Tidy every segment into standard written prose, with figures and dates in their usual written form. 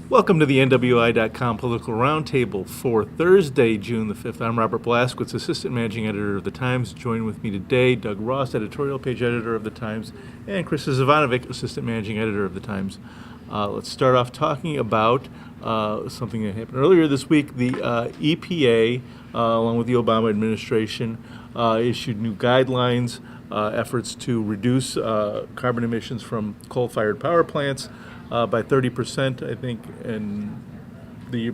Welcome to the NWI.com Political Roundtable for Thursday, June the 5th. I'm Robert Blaszkiewicz, Assistant Managing Editor of The Times. Joined with me today, Doug Ross, Editorial Page Editor of The Times, and Crista Zivanovic, Assistant Managing Editor of The Times. Let's start off talking about something that happened earlier this week. The EPA, along with the Obama administration, issued new guidelines, efforts to reduce carbon emissions from coal-fired power plants by 30%, I think, and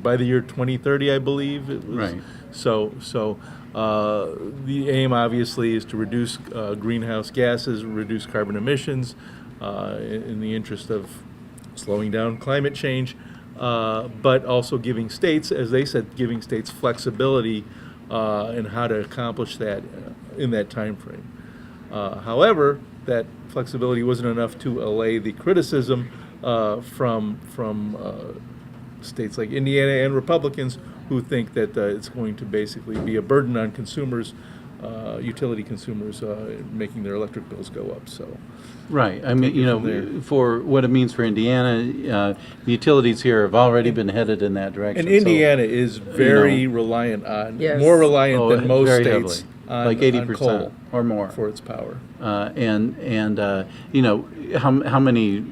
by the year 2030, I believe it was. Right. So the aim, obviously, is to reduce greenhouse gases, reduce carbon emissions, in the interest of slowing down climate change, but also giving states, as they said, giving states flexibility in how to accomplish that in that time frame. However, that flexibility wasn't enough to allay the criticism from states like Indiana and Republicans who think that it's going to basically be a burden on consumers, utility consumers, making their electric bills go up. So, right. I mean, for what it means for Indiana, the utilities here have already been headed in that direction. and Indiana is very reliant on, Yes. more reliant than most very states, heavily, like 80% on coal or more for its power. How many?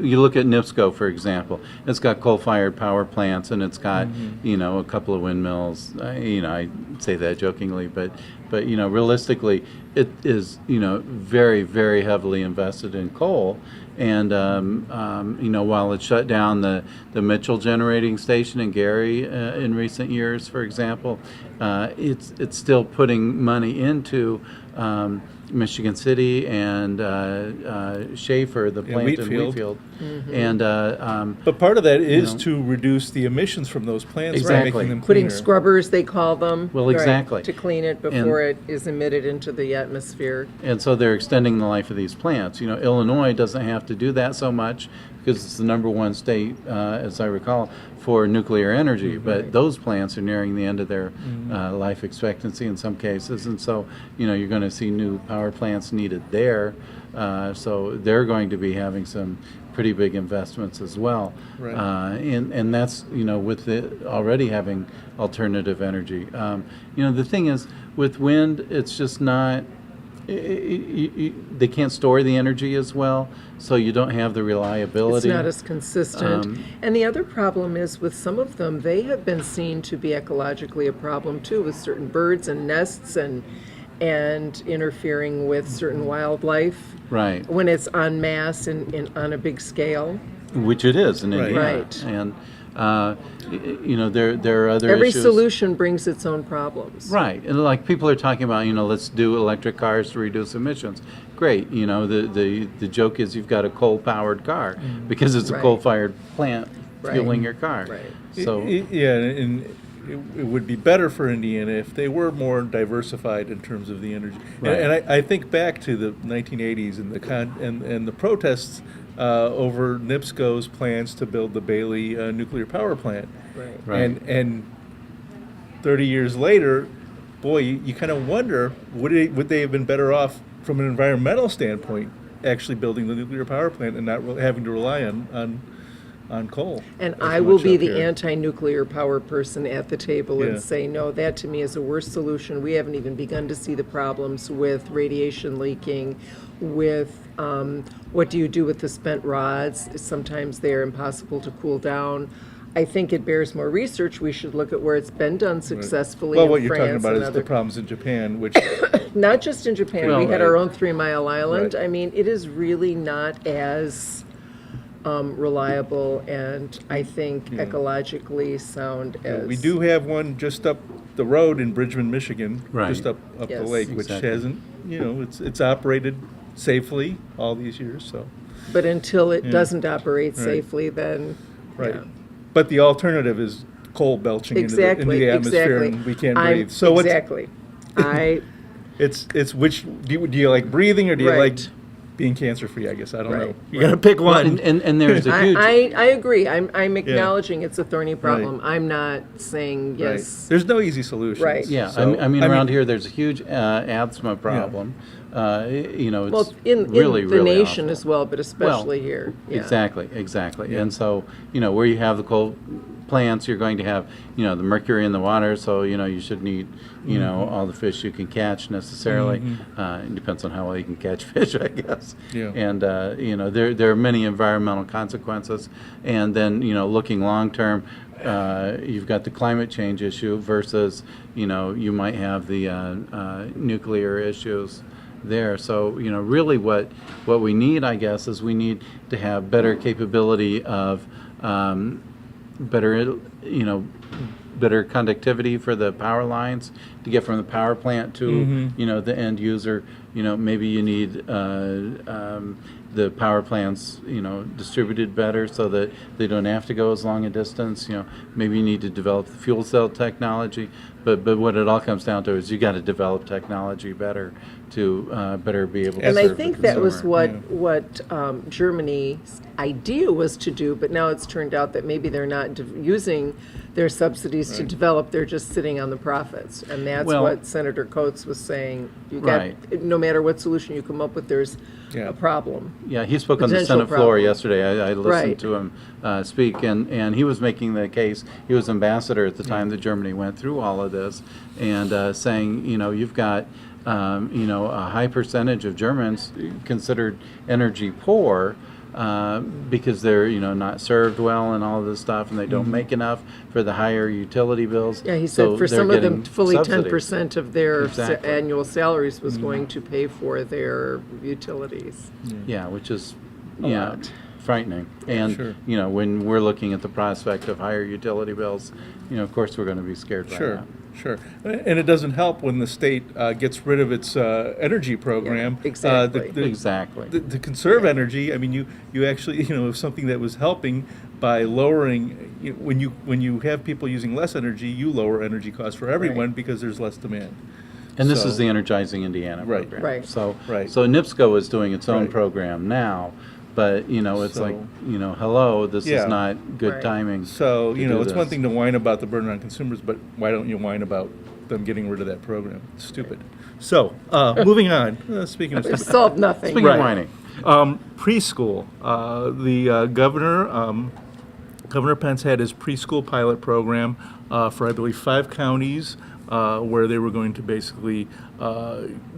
You look at NIPSCO, for example. It's got coal-fired power plants, and it's got a couple of windmills. I say that jokingly, but realistically, it is very, very heavily invested in coal. And while it shut down the Mitchell generating station in Gary in recent years, for example, it's still putting money into Michigan City and Schaefer, the plant in Wheatfield. And But part of that is to reduce the emissions from those plants by Exactly. making them Putting cleaner. scrubbers, they call them. Well, right, exactly. to clean it before it is emitted into the atmosphere. And so they're extending the life of these plants. Illinois doesn't have to do that so much because it's the number one state, as I recall, for nuclear energy. But those plants are nearing the end of their life expectancy in some cases. And so, you're going to see new power plants needed there. So they're going to be having some pretty big investments as well. Right. And that's, with it already having alternative energy. The thing is, with wind, it's just not, they can't store the energy as well, so you don't have the reliability. It's not as consistent. And the other problem is with some of them, they have been seen to be ecologically a problem too, with certain birds and nests and interfering with certain wildlife. Right. When it's en masse and on a big scale. Which it is in Right. Indiana. Right. And, there are other Every issues. solution brings its own problems. Right. And like people are talking about, let's do electric cars to reduce emissions. Great. The joke is you've got a coal-powered car because it's a Right. coal-fired plant Right. fueling your car. Right. So, And it would be better for Indiana if they were more diversified in terms of the energy. Right. And I think back to the 1980s and the protests over NIPSCO's plans to build the Bailey nuclear power plant. Right. Right. And 30 years later, boy, you kind of wonder, would they have been better off from an environmental standpoint actually building the nuclear power plant and not having to rely on coal? And as I will much be up the here. anti-nuclear power person at the table Yeah. and say, no, that to me is a worse solution. We haven't even begun to see the problems with radiation leaking, with what do you do with the spent rods? Sometimes they're impossible to cool down. I think it bears more research. We should look at where it's been done successfully Well, in what you're France talking about and is other the problems in Japan, which not just in Japan. Well, we had right. our own 3 Mile Island. Right. I mean, it is really not as reliable and I think ecologically sound as we do have one just up the road in Bridgman, Michigan, Right. just up the Yes. lake, which Exactly. hasn't, it's operated safely all these years. So But until it Yeah. doesn't operate Right. safely, then right, yeah. but the alternative is coal belching into the atmosphere, exactly. and we can't I'm- breathe. So exactly. I it's which do you like breathing or do you Right. like being cancer-free, I guess. I don't know. Right, You got to pick one. And there's a huge. I agree. I'm acknowledging it's a thorny problem. Right. I'm not saying Right. yes. There's no easy solutions. Right. Yeah, So, I mean, around here, there's a huge asthma problem. You know, it's Well, in really, the really nation awful. as well, but especially here. Yeah. Exactly. And so, you know, where you have the coal plants, you're going to have, you know, the mercury in the water, so, you know, you shouldn't eat, you know, all the fish you can catch necessarily. It depends on how well you can catch fish, I guess. Yeah. And, you know, there are many environmental consequences. And then, you know, looking long-term, you've got the climate change issue versus, you know, you might have the nuclear issues there. So, you know, really what we need, I guess, is we need to have better capability of better, you know, better conductivity for the power lines to get from the power plant to, you know, the end user. You know, maybe you need the power plants, you know, distributed better so that they don't have to go as long a distance. You know, maybe you need to develop the fuel cell technology. But what it all comes down to is you got to develop technology better to better be able to And serve I think the that was consumer. what Germany's idea was to do, but now it's turned out that maybe they're not using their subsidies to develop, they're just sitting on the profits. And that's Well- what Senator Coates was saying. You got, Right. no matter what solution you come up with, there's Yeah. a problem. Yeah, he spoke on the Potential Senate floor problem. yesterday. I listened Right. to him speak, and he was making the case. He was ambassador at the time that Germany went through all of this, and saying, you know, you've got, you know, a high percentage of Germans considered energy poor because they're, you know, not served well and all of this stuff, and they don't make enough for the higher utility bills. Yeah, he So said for they're some of them, getting fully subsidies. 10% of their Exactly. annual salaries was going to pay for their utilities. Yeah, which is, A yeah, lot. frightening. And, Sure. you know, when we're looking at the prospect of higher utility bills, you know, of course, we're going to be scared by Sure, that. sure. And it doesn't help when the state gets rid of its energy program. Yeah, exactly. Exactly. To conserve energy, I mean, you actually, you know, something that was helping by lowering, when you have people using less energy, you lower energy costs for everyone because there's less demand. And this So- is the Energizing Indiana Right. program. Right. So, Right. so NIPSCO is doing its own Right. program now, but, you know, it's So- like, you know, hello, this Yeah. is not good Right. timing. So, to you know, do it's one this. thing to whine about the burden on consumers, but why don't you whine about them getting rid of that program? It's stupid. So, moving on. Speaking of We've stupid. solved nothing. Speaking Right. of whining. Preschool. The Governor Pence had his preschool pilot program for, I believe, 5 counties where they were going to basically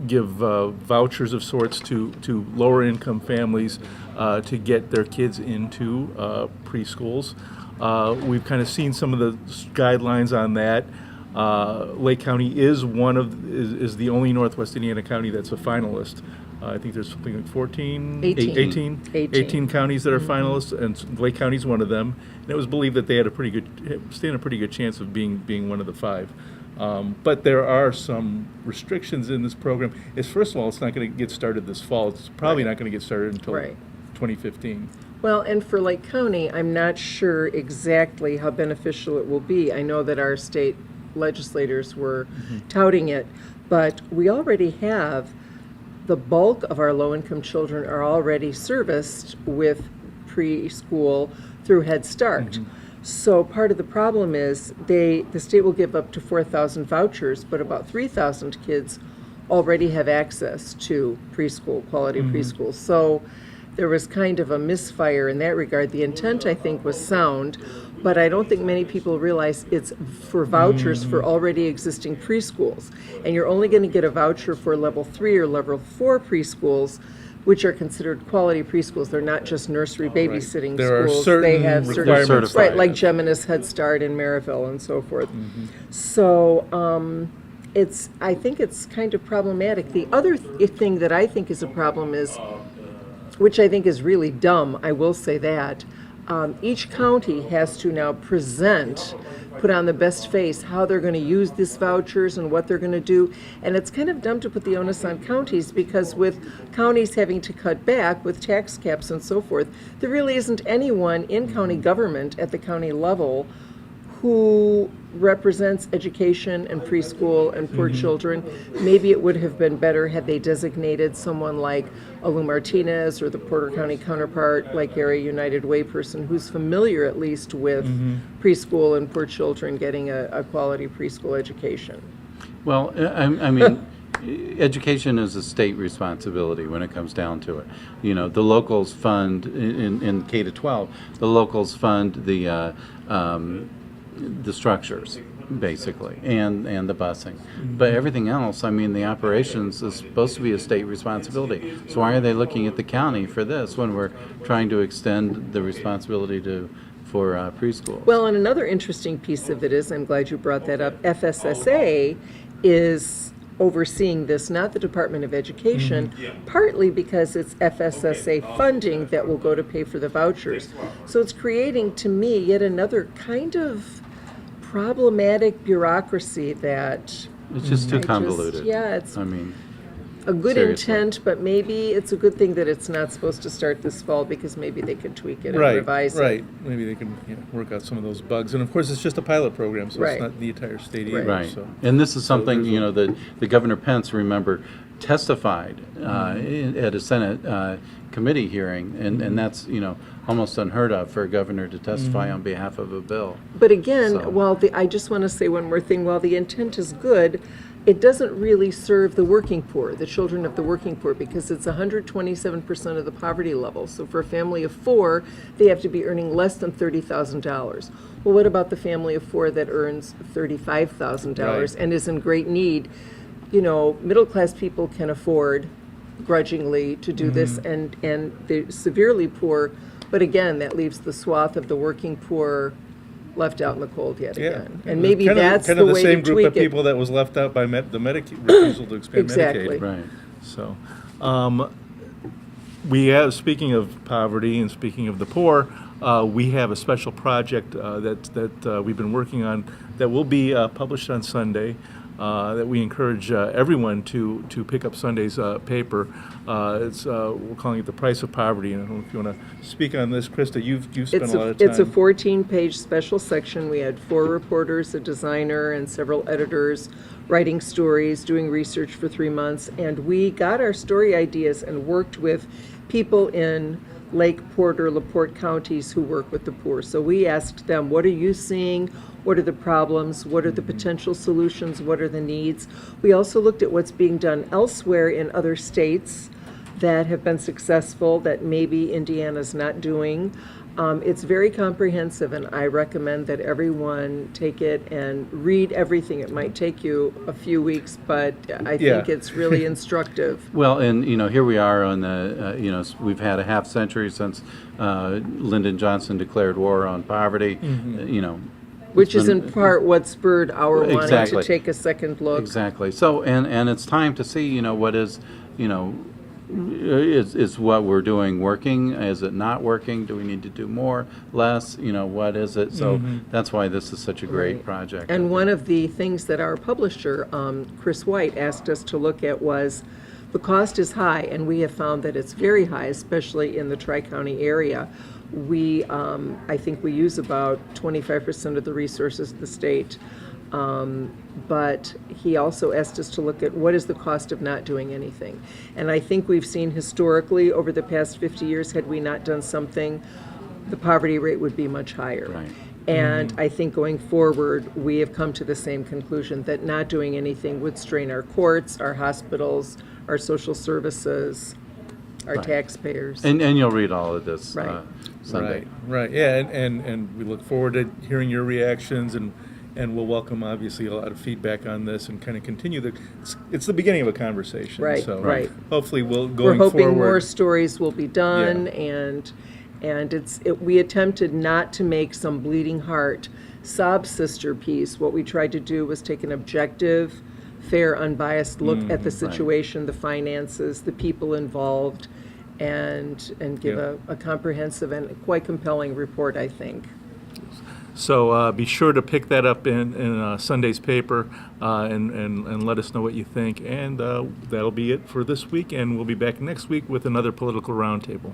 give vouchers of sorts to lower income families to get their kids into preschools. We've kind of seen some of the guidelines on that. Lake County is is the only Northwest Indiana county that's a finalist. I think there's something like 14, 18. 18 counties that are finalists, and Lake County's one of them. And it was believed that they had stand a pretty good chance of being one of the 5. But there are some restrictions in this program. First of all, it's not going to get started this fall. It's probably not going to get started until Right. 2015. Well, and for Lake County, I'm not sure exactly how beneficial it will be. I know that our state legislators were touting it, but we already have the bulk of our low-income children are already serviced with preschool through Head Start. So part of the problem is the state will give up to 4,000 vouchers, but about 3,000 kids already have access to preschool, quality preschool. So there was kind of a misfire in that regard. The intent, I think, was sound, but I don't think many people realize it's for vouchers for already existing preschools. And you're only going to get a voucher for level 3 or level 4 preschools, which are considered quality preschools. They're not just nursery babysitting There are schools. certain They have requirements. certain, right, like Certified. Geminis, Head Start, and Maryville, and so forth. So I think it's kind of problematic. The other thing that I think is a problem is, which I think is really dumb, I will say that, each county has to now put on the best face how they're going to use these vouchers and what they're going to do. And it's kind of dumb to put the onus on counties, because with counties having to cut back with tax caps and so forth, there really isn't anyone in county government at the county level who represents education and preschool and poor children. Maybe it would have been better had they designated someone like Alu Martinez or the Porter County counterpart, like Area United Way person, who's familiar at least with preschool and poor children getting a quality preschool education. Well, I mean, education is a state responsibility when it comes down to it. You know, the locals fund, in K to 12, the locals fund the structures, basically, and the busing. But everything else, I mean, the operations is supposed to be a state responsibility. So why are they looking at the county for this when we're trying to extend the responsibility for preschools? Well, and another interesting piece of it is, I'm glad you brought that up, FSSA is overseeing this, not the Department of Education, partly because it's FSSA funding that will go to pay for the vouchers. So it's creating, to me, yet another kind of problematic bureaucracy that It's just too convoluted. yeah, it's I mean, a good seriously. intent, but maybe it's a good thing that it's not supposed to start this fall, because maybe they could tweak it and Right, revise it. right. Maybe they can work out some of those bugs. And of course, it's just a pilot program, so Right. it's not the entire state either. right. So. And this is something, there's you a- know, that the Governor Pence, remember, testified at a Senate committee hearing, and that's, you know, almost unheard of for a governor to testify on behalf of a bill. But again, So- I just want to say one more thing, while the intent is good, it doesn't really serve the working poor, the children of the working poor, because it's 127% of the poverty level. So for a family of four, they have to be earning less than $30,000. Well, what about the family of four that earns $35,000 Right. and is in great need? You know, middle-class people can afford grudgingly to do this, and the severely poor, but again, that leaves the swath of the working poor left out in the cold yet Yeah. again. And maybe Kind of- that's kind the of the way same to group tweak of it. people that was left out by the refusal to expand Exactly. Medicaid. Right. So, we have, speaking of poverty and speaking of the poor, we have a special project that we've been working on that will be published on Sunday. That we encourage everyone to pick up Sunday's paper. We're calling it The Price of Poverty. And I don't know if you want to speak on this, Krista. You've spent a lot of time. It's a 14-page special section. We had 4 reporters, a designer, and several editors writing stories, doing research for 3 months. And we got our story ideas and worked with people in Lake Porter, LaPorte counties who work with the poor. So we asked them, what are you seeing? What are the problems? What are the potential solutions? What are the needs? We also looked at what's being done elsewhere in other states that have been successful that maybe Indiana's not doing. It's very comprehensive, and I recommend that everyone take it and read everything. It might take you a few weeks, but I think it's really instructive. Well, and, you know, here we are on the, you know, we've had a half century since Lyndon Johnson declared war on poverty, you know. Which it's is in been- part what spurred our wanting Exactly. to take a second look. Exactly. So, and it's time to see, you know, what is, you know, is what we're doing working? Is it not working? Do we need to do more, less? You know, what is it? So that's why this is such a great Right. project. And one of the things that our publisher, Chris White, asked us to look at was the cost is high, and we have found that it's very high, especially in the Tri-County area. We, I think we use about 25% of the resources of the state. But he also asked us to look at what is the cost of not doing anything. And I think we've seen historically over the past 50 years, had we not done something, the poverty rate would be much higher. Right. And I think going forward, we have come to the same conclusion that not doing anything would strain our courts, our hospitals, our social services, our Right. taxpayers. And you'll read all of this Right. Sunday. Right. Yeah, and we look forward to hearing your reactions, and we'll welcome, obviously, a lot of feedback on this and kind of continue it's the beginning of a conversation. Right, So right. hopefully we'll, We're going hoping forward. more stories will be done, Yeah. and we attempted not to make some bleeding heart sob sister piece. What we tried to do was take an objective, fair, unbiased look at the situation, the finances, the people involved, and give Yeah. a comprehensive and quite compelling report, I think. So be sure to pick that up in Sunday's paper and let us know what you think. And that'll be it for this week, and we'll be back next week with another political roundtable.